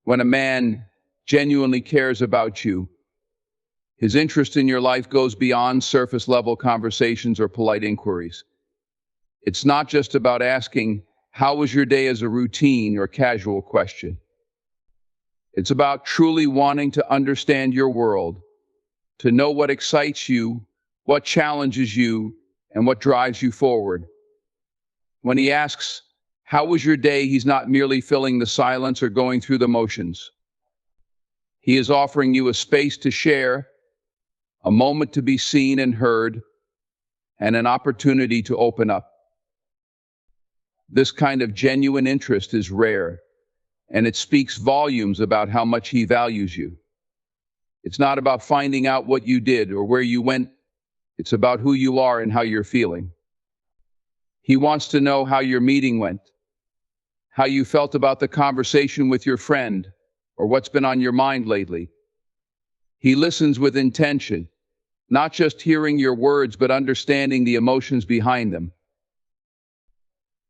When a man genuinely cares about you, his interest in your life goes beyond surface-level conversations or polite inquiries. It's not just about asking, "How was your day?" as a routine or casual question. It's about truly wanting to understand your world, to know what excites you, what challenges you, and what drives you forward. When he asks, "How was your day?" he's not merely filling the silence or going through the motions. He is offering you a space to share, a moment to be seen and heard, and an opportunity to open up. This kind of genuine interest is rare, and it speaks volumes about how much he values you. It's not about finding out what you did or where you went. It's about who you are and how you're feeling. He wants to know how your meeting went, how you felt about the conversation with your friend, or what's been on your mind lately. He listens with intention, not just hearing your words, but understanding the emotions behind them.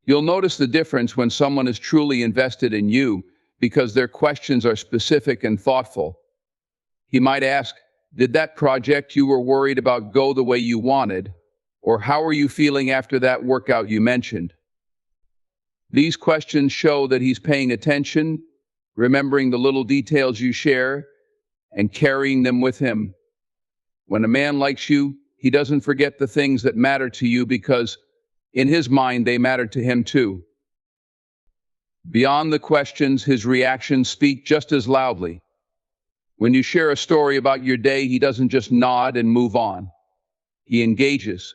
You'll notice the difference when someone is truly invested in you because their questions are specific and thoughtful. He might ask, "Did that project you were worried about go the way you wanted?" Or, "How are you feeling after that workout you mentioned?" These questions show that he's paying attention, remembering the little details you share, and carrying them with him. When a man likes you, he doesn't forget the things that matter to you because, in his mind, they matter to him too. Beyond the questions, his reactions speak just as loudly. When you share a story about your day, he doesn't just nod and move on. He engages.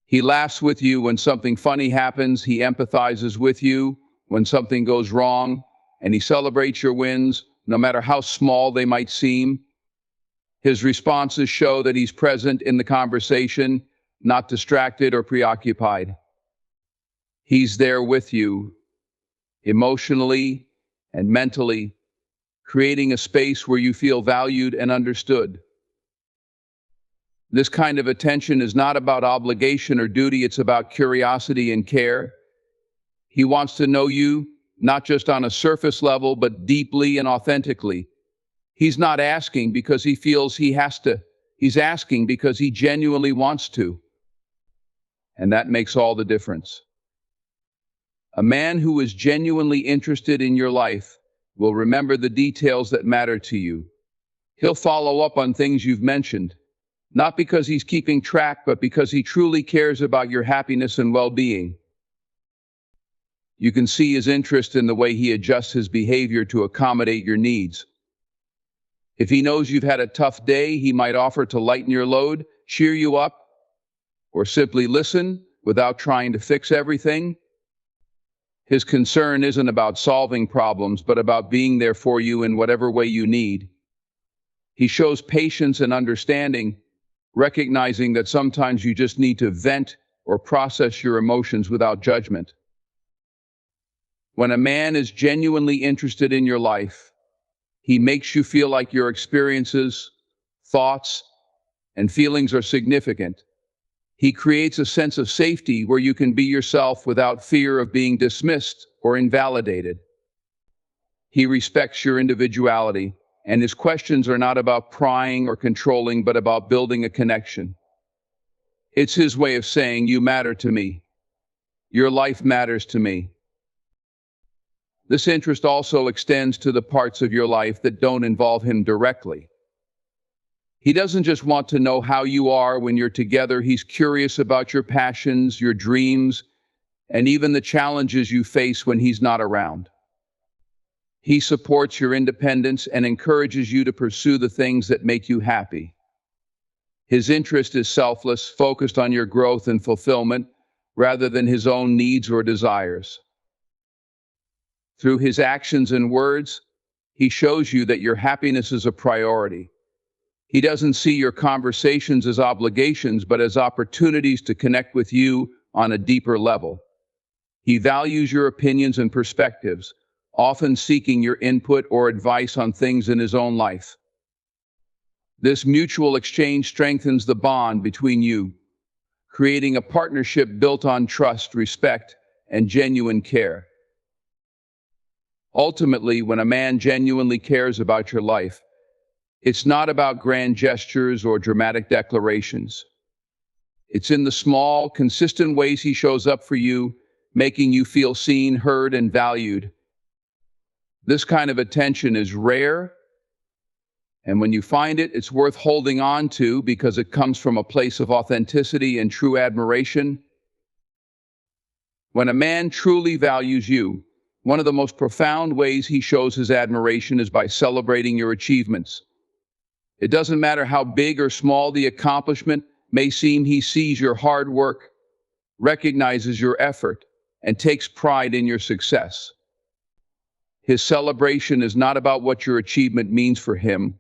He laughs with you when something funny happens, he empathizes with you when something goes wrong, and he celebrates your wins, no matter how small they might seem. His responses show that he's present in the conversation, not distracted or preoccupied. He's there with you, emotionally and mentally, creating a space where you feel valued and understood. This kind of attention is not about obligation or duty, it's about curiosity and care. He wants to know you, not just on a surface level, but deeply and authentically. He's not asking because he feels he has to. He's asking because he genuinely wants to. And that makes all the difference. A man who is genuinely interested in your life will remember the details that matter to you. He'll follow up on things you've mentioned, not because he's keeping track, but because he truly cares about your happiness and well-being. You can see his interest in the way he adjusts his behavior to accommodate your needs. If he knows you've had a tough day, he might offer to lighten your load, cheer you up, or simply listen without trying to fix everything. His concern isn't about solving problems, but about being there for you in whatever way you need. He shows patience and understanding, recognizing that sometimes you just need to vent or process your emotions without judgment. When a man is genuinely interested in your life, he makes you feel like your experiences, thoughts, and feelings are significant. He creates a sense of safety where you can be yourself without fear of being dismissed or invalidated. He respects your individuality, and his questions are not about prying or controlling, but about building a connection. It's his way of saying, "You matter to me. Your life matters to me." This interest also extends to the parts of your life that don't involve him directly. He doesn't just want to know how you are when you're together. He's curious about your passions, your dreams, and even the challenges you face when he's not around. He supports your independence and encourages you to pursue the things that make you happy. His interest is selfless, focused on your growth and fulfillment, rather than his own needs or desires. Through his actions and words, he shows you that your happiness is a priority. He doesn't see your conversations as obligations, but as opportunities to connect with you on a deeper level. He values your opinions and perspectives, often seeking your input or advice on things in his own life. This mutual exchange strengthens the bond between you, creating a partnership built on trust, respect, and genuine care. Ultimately, when a man genuinely cares about your life, it's not about grand gestures or dramatic declarations. It's in the small, consistent ways he shows up for you, making you feel seen, heard, and valued. This kind of attention is rare, and when you find it, it's worth holding on to because it comes from a place of authenticity and true admiration. When a man truly values you, one of the most profound ways he shows his admiration is by celebrating your achievements. It doesn't matter how big or small the accomplishment may seem, he sees your hard work, recognizes your effort, and takes pride in your success. His celebration is not about what your achievement means for him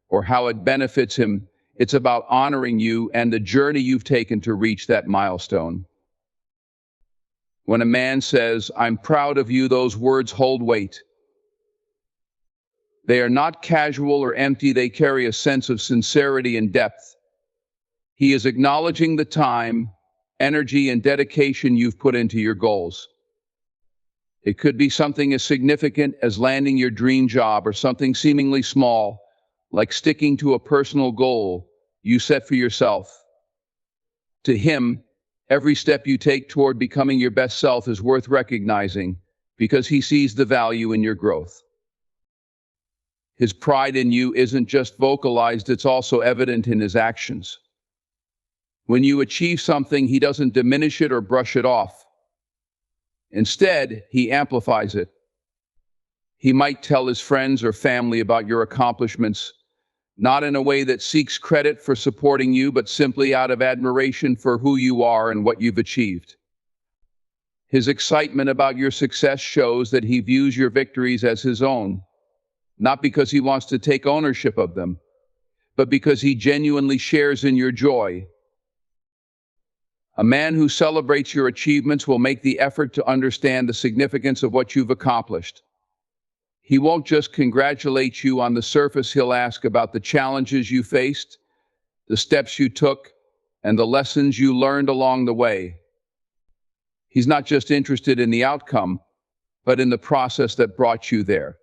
or how it benefits him. It's about honoring you and the journey you've taken to reach that milestone. When a man says, "I'm proud of you," those words hold weight. They are not casual or empty, they carry a sense of sincerity and depth. He is acknowledging the time, energy, and dedication you've put into your goals. It could be something as significant as landing your dream job or something seemingly small, like sticking to a personal goal you set for yourself. To him, every step you take toward becoming your best self is worth recognizing because he sees the value in your growth. His pride in you isn't just vocalized, it's also evident in his actions. When you achieve something, he doesn't diminish it or brush it off. Instead, he amplifies it. He might tell his friends or family about your accomplishments, not in a way that seeks credit for supporting you, but simply out of admiration for who you are and what you've achieved. His excitement about your success shows that he views your victories as his own, not because he wants to take ownership of them, but because he genuinely shares in your joy. A man who celebrates your achievements will make the effort to understand the significance of what you've accomplished. He won't just congratulate you on the surface, he'll ask about the challenges you faced, the steps you took, and the lessons you learned along the way. He's not just interested in the outcome, but in the process that brought you there.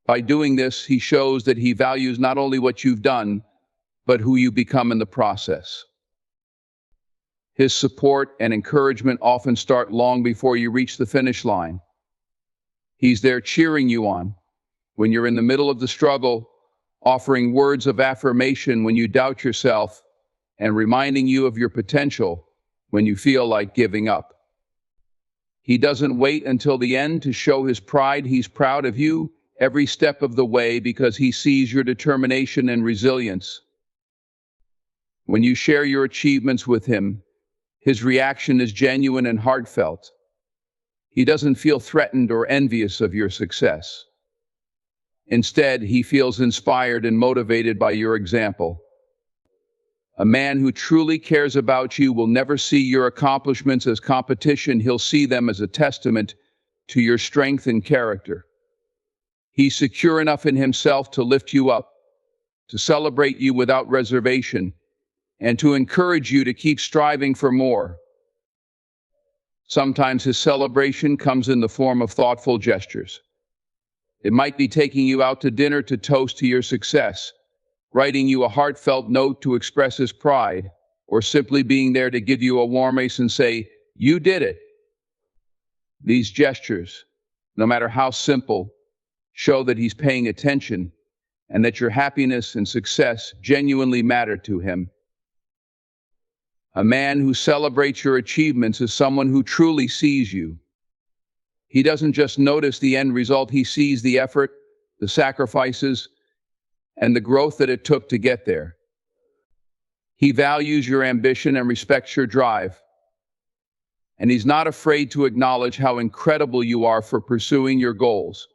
By doing this, he shows that he values not only what you've done, but who you become in the process. His support and encouragement often start long before you reach the finish line. He's there cheering you on when you're in the middle of the struggle, offering words of affirmation when you doubt yourself, and reminding you of your potential when you feel like giving up. He doesn't wait until the end to show his pride. He's proud of you every step of the way because he sees your determination and resilience. When you share your achievements with him, his reaction is genuine and heartfelt. He doesn't feel threatened or envious of your success. Instead, he feels inspired and motivated by your example. A man who truly cares about you will never see your accomplishments as competition. He'll see them as a testament to your strength and character. He's secure enough in himself to lift you up, to celebrate you without reservation, and to encourage you to keep striving for more. Sometimes his celebration comes in the form of thoughtful gestures. It might be taking you out to dinner to toast to your success, writing you a heartfelt note to express his pride, or simply being there to give you a warm embrace and say, "You did it." These gestures, no matter how simple, show that he's paying attention and that your happiness and success genuinely matter to him. A man who celebrates your achievements is someone who truly sees you. He doesn't just notice the end result, he sees the effort, the sacrifices, and the growth that it took to get there. He values your ambition and respects your drive. And he's not afraid to acknowledge how incredible you are for pursuing your goals.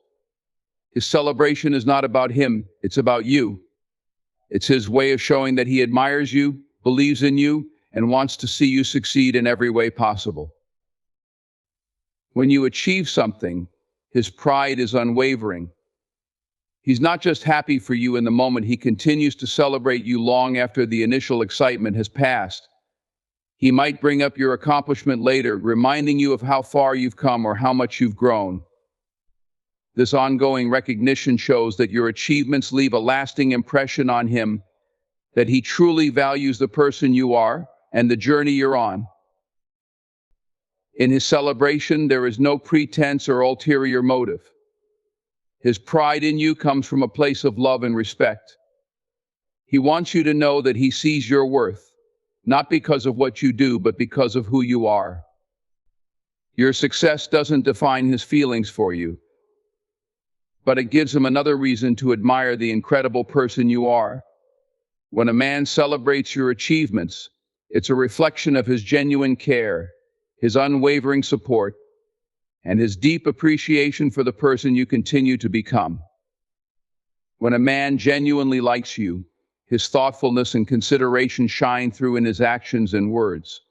His celebration is not about him, it's about you. It's his way of showing that he admires you, believes in you, and wants to see you succeed in every way possible. When you achieve something, his pride is unwavering. He's not just happy for you in the moment, he continues to celebrate you long after the initial excitement has passed. He might bring up your accomplishment later, reminding you of how far you've come or how much you've grown. This ongoing recognition shows that your achievements leave a lasting impression on him, that he truly values the person you are and the journey you're on. In his celebration, there is no pretense or ulterior motive. His pride in you comes from a place of love and respect. He wants you to know that he sees your worth, not because of what you do, but because of who you are. Your success doesn't define his feelings for you, but it gives him another reason to admire the incredible person you are. When a man celebrates your achievements, it's a reflection of his genuine care, his unwavering support, and his deep appreciation for the person you continue to become. When a man genuinely likes you, his thoughtfulness and consideration shine through in his actions and words.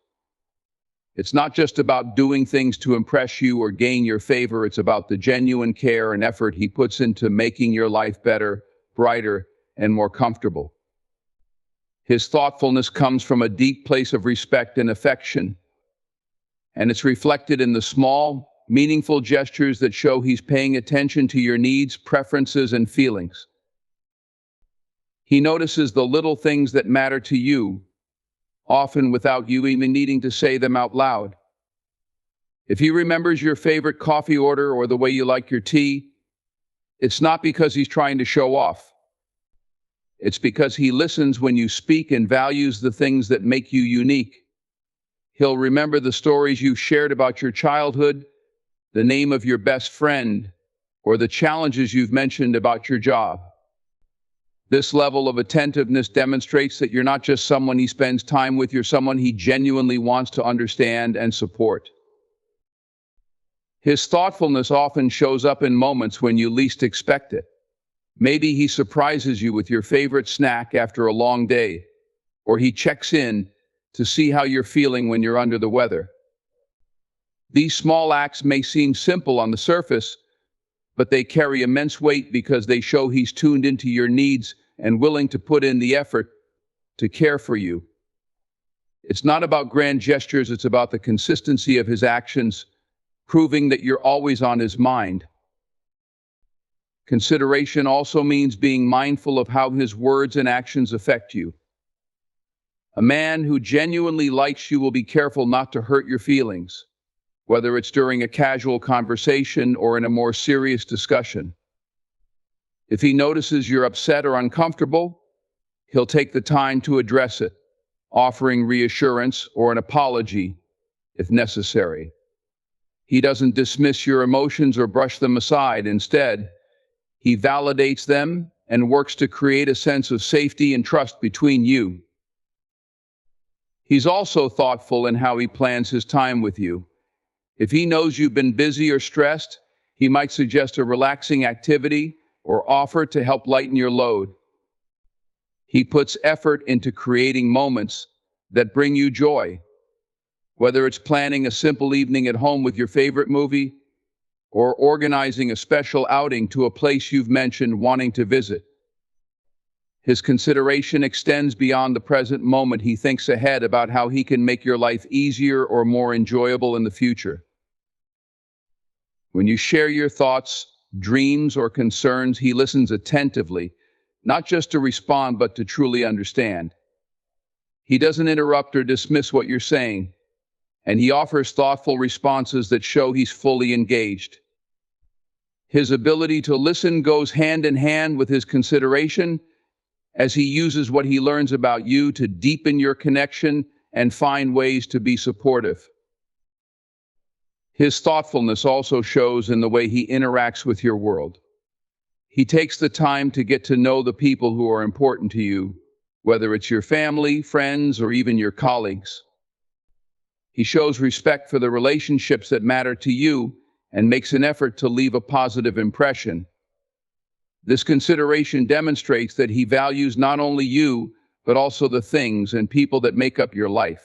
It's not just about doing things to impress you or gain your favor, it's about the genuine care and effort he puts into making your life better, brighter, and more comfortable. His thoughtfulness comes from a deep place of respect and affection, and it's reflected in the small, meaningful gestures that show he's paying attention to your needs, preferences, and feelings. He notices the little things that matter to you, often without you even needing to say them out loud. If he remembers your favorite coffee order or the way you like your tea, it's not because he's trying to show off. It's because he listens when you speak and values the things that make you unique. He'll remember the stories you've shared about your childhood, the name of your best friend, or the challenges you've mentioned about your job. This level of attentiveness demonstrates that you're not just someone he spends time with, you're someone he genuinely wants to understand and support. His thoughtfulness often shows up in moments when you least expect it. Maybe he surprises you with your favorite snack after a long day, or he checks in to see how you're feeling when you're under the weather. These small acts may seem simple on the surface, but they carry immense weight because they show he's tuned into your needs and willing to put in the effort to care for you. It's not about grand gestures, it's about the consistency of his actions, proving that you're always on his mind. Consideration also means being mindful of how his words and actions affect you. A man who genuinely likes you will be careful not to hurt your feelings, whether it's during a casual conversation or in a more serious discussion. If he notices you're upset or uncomfortable, he'll take the time to address it, offering reassurance or an apology if necessary. He doesn't dismiss your emotions or brush them aside. Instead, he validates them and works to create a sense of safety and trust between you. He's also thoughtful in how he plans his time with you. If he knows you've been busy or stressed, he might suggest a relaxing activity or offer to help lighten your load. He puts effort into creating moments that bring you joy, whether it's planning a simple evening at home with your favorite movie or organizing a special outing to a place you've mentioned wanting to visit. His consideration extends beyond the present moment. He thinks ahead about how he can make your life easier or more enjoyable in the future. When you share your thoughts, dreams, or concerns, he listens attentively, not just to respond, but to truly understand. He doesn't interrupt or dismiss what you're saying, and he offers thoughtful responses that show he's fully engaged. His ability to listen goes hand in hand with his consideration, as he uses what he learns about you to deepen your connection and find ways to be supportive. His thoughtfulness also shows in the way he interacts with your world. He takes the time to get to know the people who are important to you, whether it's your family, friends, or even your colleagues. He shows respect for the relationships that matter to you and makes an effort to leave a positive impression. This consideration demonstrates that he values not only you, but also the things and people that make up your life.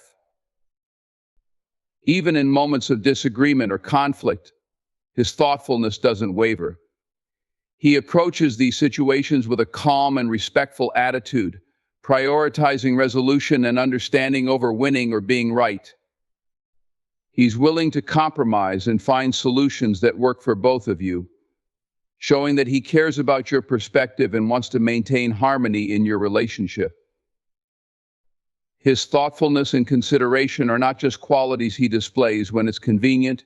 Even in moments of disagreement or conflict, his thoughtfulness doesn't waver. He approaches these situations with a calm and respectful attitude, prioritizing resolution and understanding over winning or being right. He's willing to compromise and find solutions that work for both of you, showing that he cares about your perspective and wants to maintain harmony in your relationship. His thoughtfulness and consideration are not just qualities he displays when it's convenient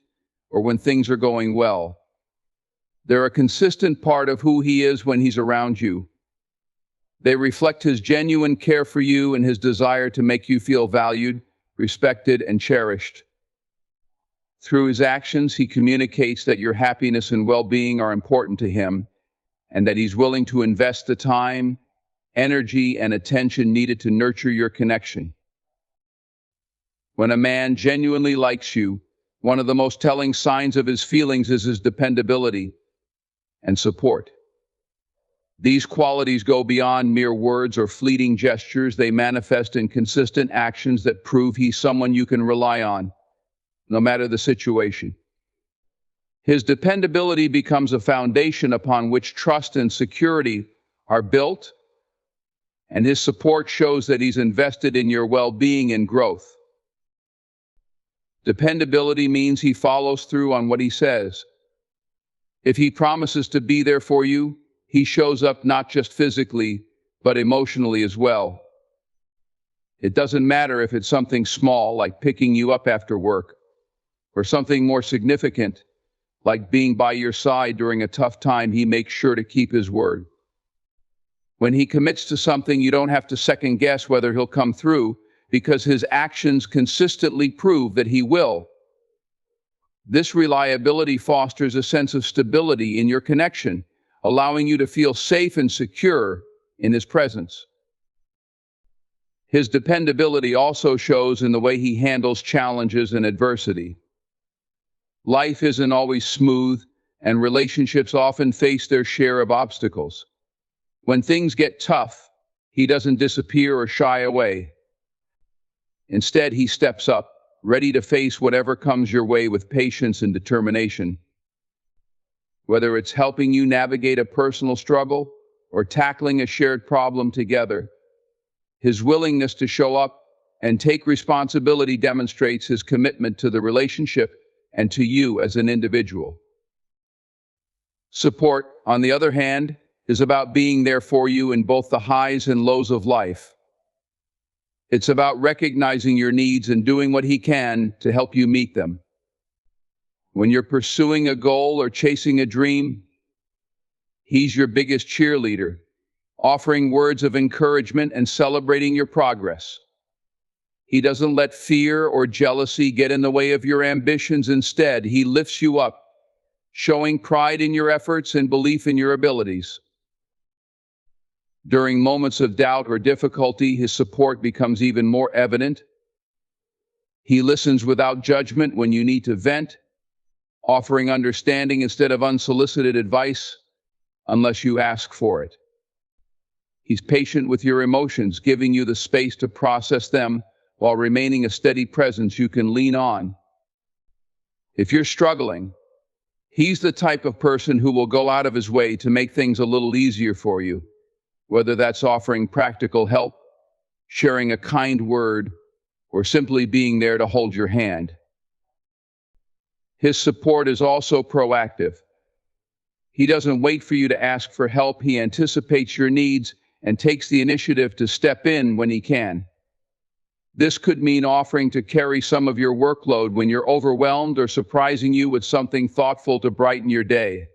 or when things are going well. They're a consistent part of who he is when he's around you. They reflect his genuine care for you and his desire to make you feel valued, respected, and cherished. Through his actions, he communicates that your happiness and well-being are important to him and that he's willing to invest the time, energy, and attention needed to nurture your connection. When a man genuinely likes you, one of the most telling signs of his feelings is his dependability and support. These qualities go beyond mere words or fleeting gestures. They manifest in consistent actions that prove he's someone you can rely on, no matter the situation. His dependability becomes a foundation upon which trust and security are built, and his support shows that he's invested in your well-being and growth. Dependability means he follows through on what he says. If he promises to be there for you, he shows up not just physically, but emotionally as well. It doesn't matter if it's something small, like picking you up after work, or something more significant, like being by your side during a tough time. He makes sure to keep his word. When he commits to something, you don't have to second guess whether he'll come through, because his actions consistently prove that he will. This reliability fosters a sense of stability in your connection, allowing you to feel safe and secure in his presence. His dependability also shows in the way he handles challenges and adversity. Life isn't always smooth, and relationships often face their share of obstacles. When things get tough, he doesn't disappear or shy away. Instead, he steps up, ready to face whatever comes your way with patience and determination. Whether it's helping you navigate a personal struggle or tackling a shared problem together, his willingness to show up and take responsibility demonstrates his commitment to the relationship and to you as an individual. Support, on the other hand, is about being there for you in both the highs and lows of life. It's about recognizing your needs and doing what he can to help you meet them. When you're pursuing a goal or chasing a dream, he's your biggest cheerleader, offering words of encouragement and celebrating your progress. He doesn't let fear or jealousy get in the way of your ambitions. Instead, he lifts you up, showing pride in your efforts and belief in your abilities. During moments of doubt or difficulty, his support becomes even more evident. He listens without judgment when you need to vent, offering understanding instead of unsolicited advice, unless you ask for it. He's patient with your emotions, giving you the space to process them while remaining a steady presence you can lean on. If you're struggling, he's the type of person who will go out of his way to make things a little easier for you, whether that's offering practical help, sharing a kind word, or simply being there to hold your hand. His support is also proactive. He doesn't wait for you to ask for help. He anticipates your needs and takes the initiative to step in when he can. This could mean offering to carry some of your workload when you're overwhelmed or surprising you with something thoughtful to brighten your day.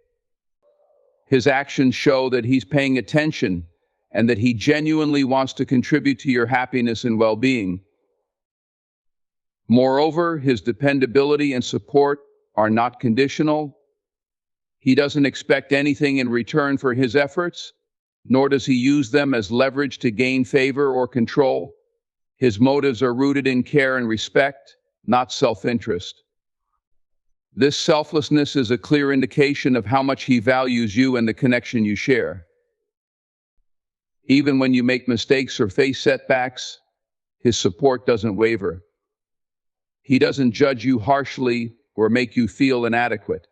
His actions show that he's paying attention and that he genuinely wants to contribute to your happiness and well-being. Moreover, his dependability and support are not conditional. He doesn't expect anything in return for his efforts, nor does he use them as leverage to gain favor or control. His motives are rooted in care and respect, not self-interest. This selflessness is a clear indication of how much he values you and the connection you share. Even when you make mistakes or face setbacks, his support doesn't waver. He doesn't judge you harshly or make you feel inadequate.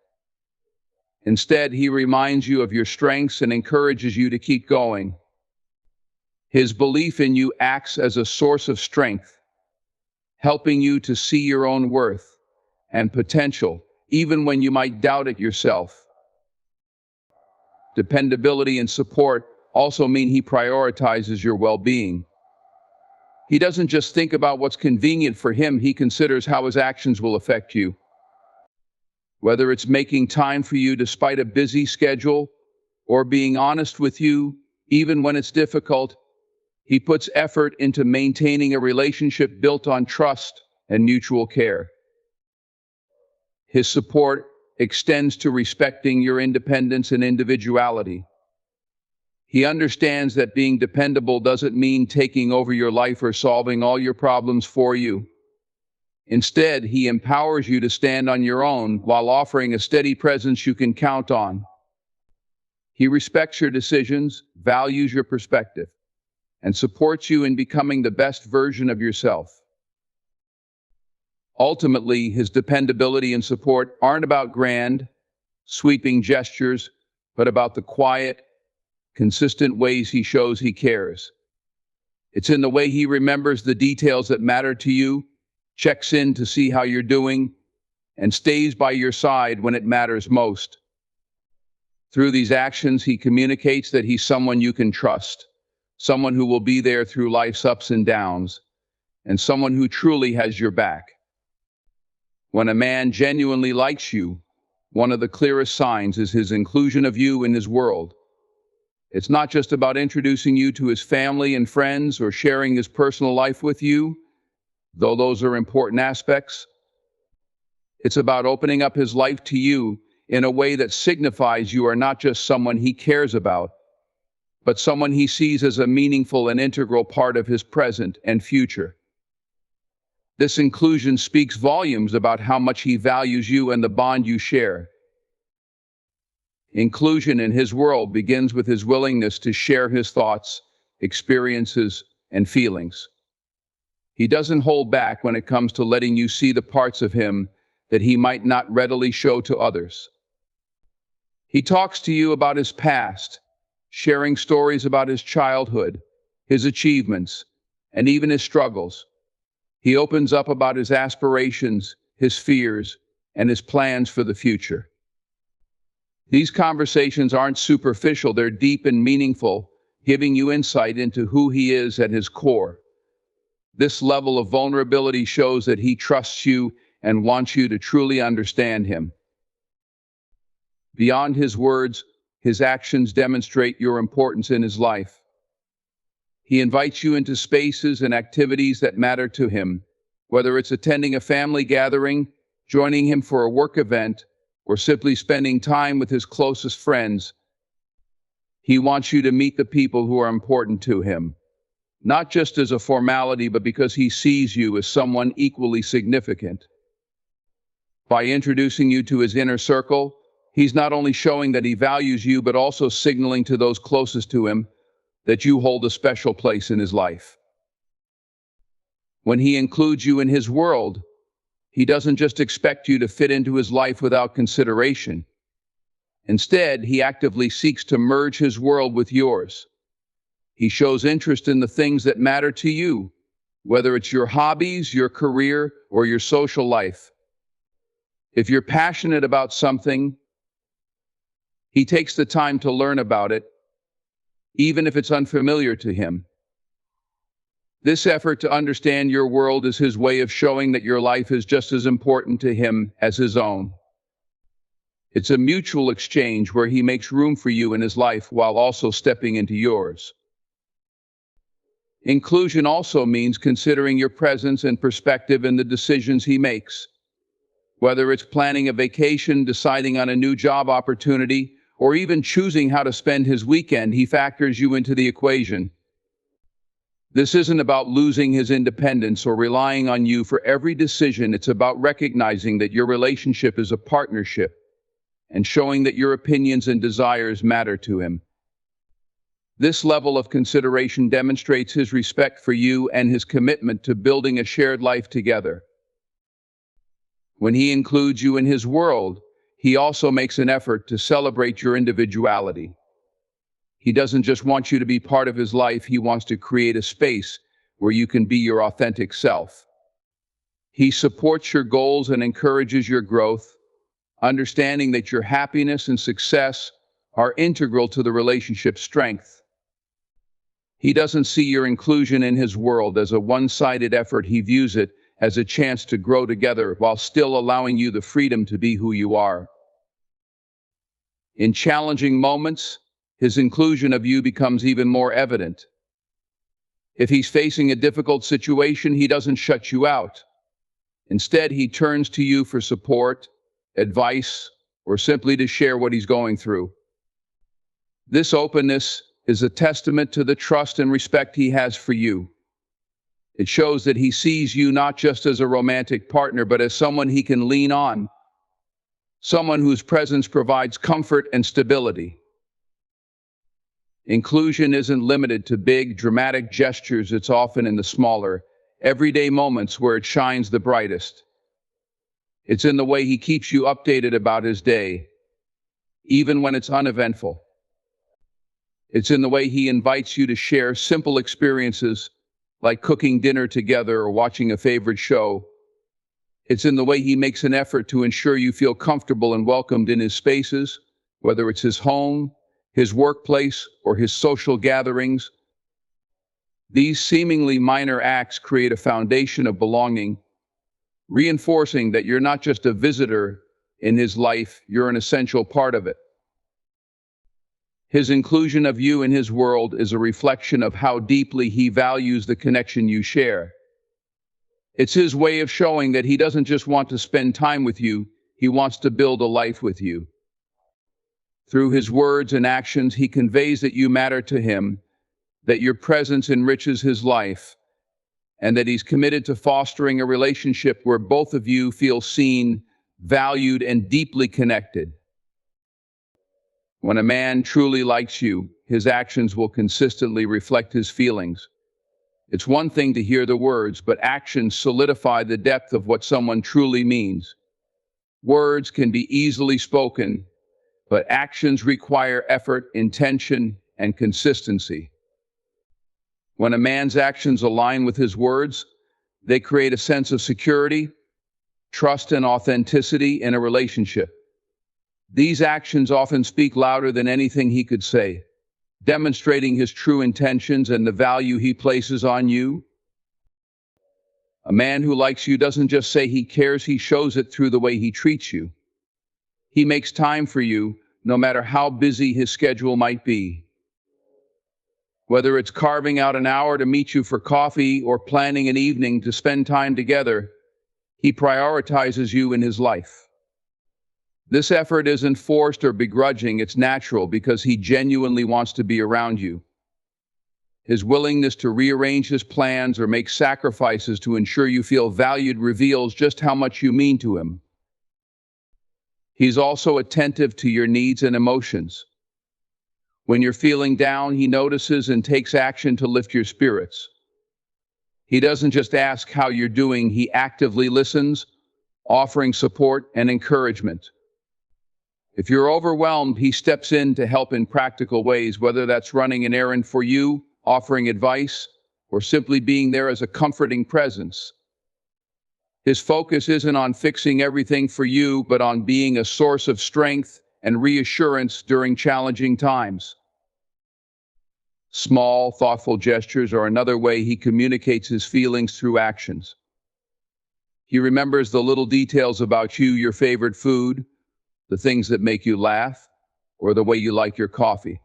Instead, he reminds you of your strengths and encourages you to keep going. His belief in you acts as a source of strength, helping you to see your own worth and potential, even when you might doubt it yourself. dependability, and support also mean he prioritizes your well-being. He doesn't just think about what's convenient for him, he considers how his actions will affect you. Whether it's making time for you despite a busy schedule or being honest with you, even when it's difficult, he puts effort into maintaining a relationship built on trust and mutual care. His support extends to respecting your independence and individuality. He understands that being dependable doesn't mean taking over your life or solving all your problems for you. Instead, he empowers you to stand on your own while offering a steady presence you can count on. He respects your decisions, values your perspective, and supports you in becoming the best version of yourself. Ultimately, his dependability and support aren't about grand, sweeping gestures, but about the quiet, consistent ways he shows he cares. It's in the way he remembers the details that matter to you, checks in to see how you're doing, and stays by your side when it matters most. Through these actions, he communicates that he's someone you can trust, someone who will be there through life's ups and downs, and someone who truly has your back. When a man genuinely likes you, one of the clearest signs is his inclusion of you in his world. It's not just about introducing you to his family and friends or sharing his personal life with you, though those are important aspects. It's about opening up his life to you in a way that signifies you are not just someone he cares about, but someone he sees as a meaningful and integral part of his present and future. This inclusion speaks volumes about how much he values you and the bond you share. Inclusion in his world begins with his willingness to share his thoughts, experiences, and feelings. He doesn't hold back when it comes to letting you see the parts of him that he might not readily show to others. He talks to you about his past, sharing stories about his childhood, his achievements, and even his struggles. He opens up about his aspirations, his fears, and his plans for the future. These conversations aren't superficial, they're deep and meaningful, giving you insight into who he is at his core. This level of vulnerability shows that he trusts you and wants you to truly understand him. Beyond his words, his actions demonstrate your importance in his life. He invites you into spaces and activities that matter to him, whether it's attending a family gathering, joining him for a work event, or simply spending time with his closest friends. He wants you to meet the people who are important to him, not just as a formality, but because he sees you as someone equally significant. By introducing you to his inner circle, he's not only showing that he values you, but also signaling to those closest to him that you hold a special place in his life. When he includes you in his world, he doesn't just expect you to fit into his life without consideration. Instead, he actively seeks to merge his world with yours. He shows interest in the things that matter to you, whether it's your hobbies, your career, or your social life. If you're passionate about something, he takes the time to learn about it, even if it's unfamiliar to him. This effort to understand your world is his way of showing that your life is just as important to him as his own. It's a mutual exchange where he makes room for you in his life while also stepping into yours. Inclusion also means considering your presence and perspective in the decisions he makes. Whether it's planning a vacation, deciding on a new job opportunity, or even choosing how to spend his weekend, he factors you into the equation. This isn't about losing his independence or relying on you for every decision. It's about recognizing that your relationship is a partnership and showing that your opinions and desires matter to him. This level of consideration demonstrates his respect for you and his commitment to building a shared life together. When he includes you in his world, he also makes an effort to celebrate your individuality. He doesn't just want you to be part of his life, he wants to create a space where you can be your authentic self. He supports your goals and encourages your growth, understanding that your happiness and success are integral to the relationship's strength. He doesn't see your inclusion in his world as a one-sided effort. He views it as a chance to grow together while still allowing you the freedom to be who you are. In challenging moments, his inclusion of you becomes even more evident. If he's facing a difficult situation, he doesn't shut you out. Instead, he turns to you for support, advice, or simply to share what he's going through. This openness is a testament to the trust and respect he has for you. It shows that he sees you not just as a romantic partner, but as someone he can lean on, someone whose presence provides comfort and stability. Inclusion isn't limited to big, dramatic gestures. It's often in the smaller, everyday moments where it shines the brightest. It's in the way he keeps you updated about his day, even when it's uneventful. It's in the way he invites you to share simple experiences like cooking dinner together or watching a favorite show. It's in the way he makes an effort to ensure you feel comfortable and welcomed in his spaces, whether it's his home, his workplace, or his social gatherings. These seemingly minor acts create a foundation of belonging, reinforcing that you're not just a visitor in his life, you're an essential part of it. His inclusion of you in his world is a reflection of how deeply he values the connection you share. It's his way of showing that he doesn't just want to spend time with you, he wants to build a life with you. Through his words and actions, he conveys that you matter to him, that your presence enriches his life, and that he's committed to fostering a relationship where both of you feel seen, valued, and deeply connected. When a man truly likes you, his actions will consistently reflect his feelings. It's one thing to hear the words, but actions solidify the depth of what someone truly means. Words can be easily spoken, but actions require effort, intention, and consistency. When a man's actions align with his words, they create a sense of security, trust, and authenticity in a relationship. These actions often speak louder than anything he could say, demonstrating his true intentions and the value he places on you. A man who likes you doesn't just say he cares, he shows it through the way he treats you. He makes time for you, no matter how busy his schedule might be. Whether it's carving out an hour to meet you for coffee or planning an evening to spend time together, he prioritizes you in his life. This effort isn't forced or begrudging, it's natural because he genuinely wants to be around you. His willingness to rearrange his plans or make sacrifices to ensure you feel valued reveals just how much you mean to him. He's also attentive to your needs and emotions. When you're feeling down, he notices and takes action to lift your spirits. He doesn't just ask how you're doing, he actively listens, offering support and encouragement. If you're overwhelmed, he steps in to help in practical ways, whether that's running an errand for you, offering advice, or simply being there as a comforting presence. His focus isn't on fixing everything for you, but on being a source of strength and reassurance during challenging times. Small, thoughtful gestures are another way he communicates his feelings through actions. He remembers the little details about you, your favorite food, the things that make you laugh, or the way you like your coffee.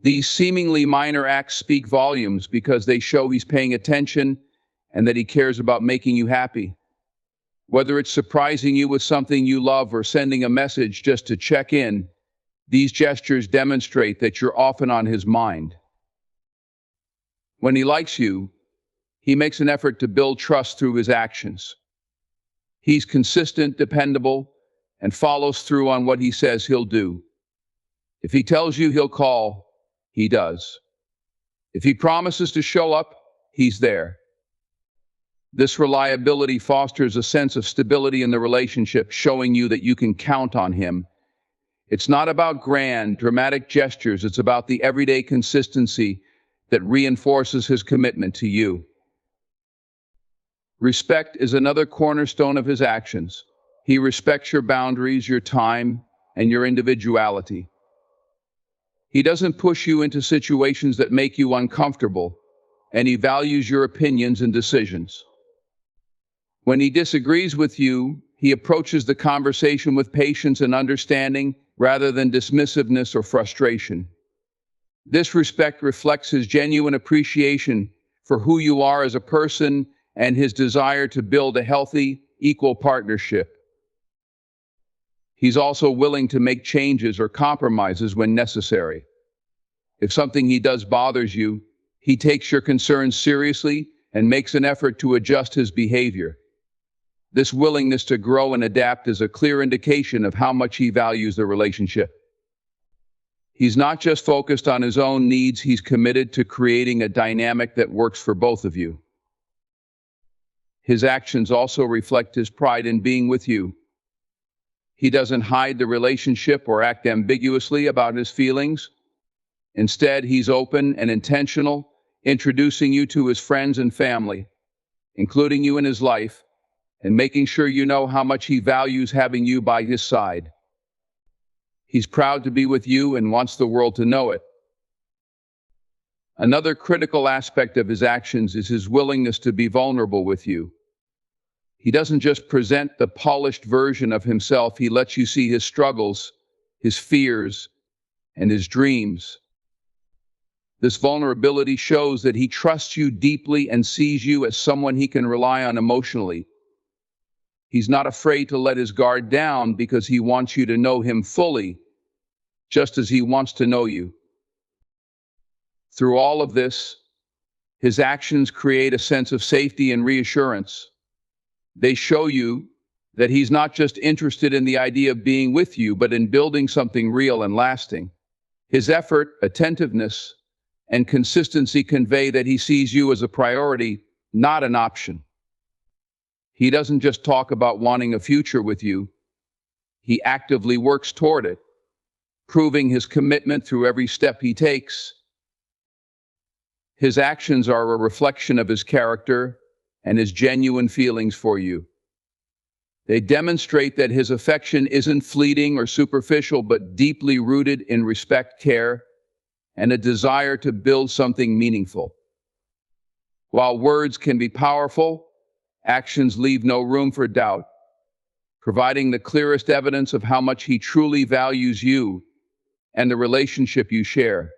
These seemingly minor acts speak volumes because they show he's paying attention and that he cares about making you happy. Whether it's surprising you with something you love or sending a message just to check in, these gestures demonstrate that you're often on his mind. When he likes you, he makes an effort to build trust through his actions. He's consistent, dependable, and follows through on what he says he'll do. If he tells you he'll call, he does. If he promises to show up, he's there. This reliability fosters a sense of stability in the relationship, showing you that you can count on him. It's not about grand, dramatic gestures, it's about the everyday consistency that reinforces his commitment to you. Respect is another cornerstone of his actions. He respects your boundaries, your time, and your individuality. He doesn't push you into situations that make you uncomfortable, and he values your opinions and decisions. When he disagrees with you, he approaches the conversation with patience and understanding rather than dismissiveness or frustration. This respect reflects his genuine appreciation for who you are as a person and his desire to build a healthy, equal partnership. He's also willing to make changes or compromises when necessary. If something he does bothers you, he takes your concerns seriously and makes an effort to adjust his behavior. This willingness to grow and adapt is a clear indication of how much he values the relationship. He's not just focused on his own needs, he's committed to creating a dynamic that works for both of you. His actions also reflect his pride in being with you. He doesn't hide the relationship or act ambiguously about his feelings. Instead, he's open and intentional, introducing you to his friends and family, including you in his life, and making sure you know how much he values having you by his side. He's proud to be with you and wants the world to know it. Another critical aspect of his actions is his willingness to be vulnerable with you. He doesn't just present the polished version of himself, he lets you see his struggles, his fears, and his dreams. This vulnerability shows that he trusts you deeply and sees you as someone he can rely on emotionally. He's not afraid to let his guard down because he wants you to know him fully, just as he wants to know you. Through all of this, his actions create a sense of safety and reassurance. They show you that he's not just interested in the idea of being with you, but in building something real and lasting. His effort, attentiveness, and consistency convey that he sees you as a priority, not an option. He doesn't just talk about wanting a future with you, he actively works toward it, proving his commitment through every step he takes. His actions are a reflection of his character and his genuine feelings for you. They demonstrate that his affection isn't fleeting or superficial, but deeply rooted in respect, care, and a desire to build something meaningful. While words can be powerful, actions leave no room for doubt, providing the clearest evidence of how much he truly values you and the relationship you share.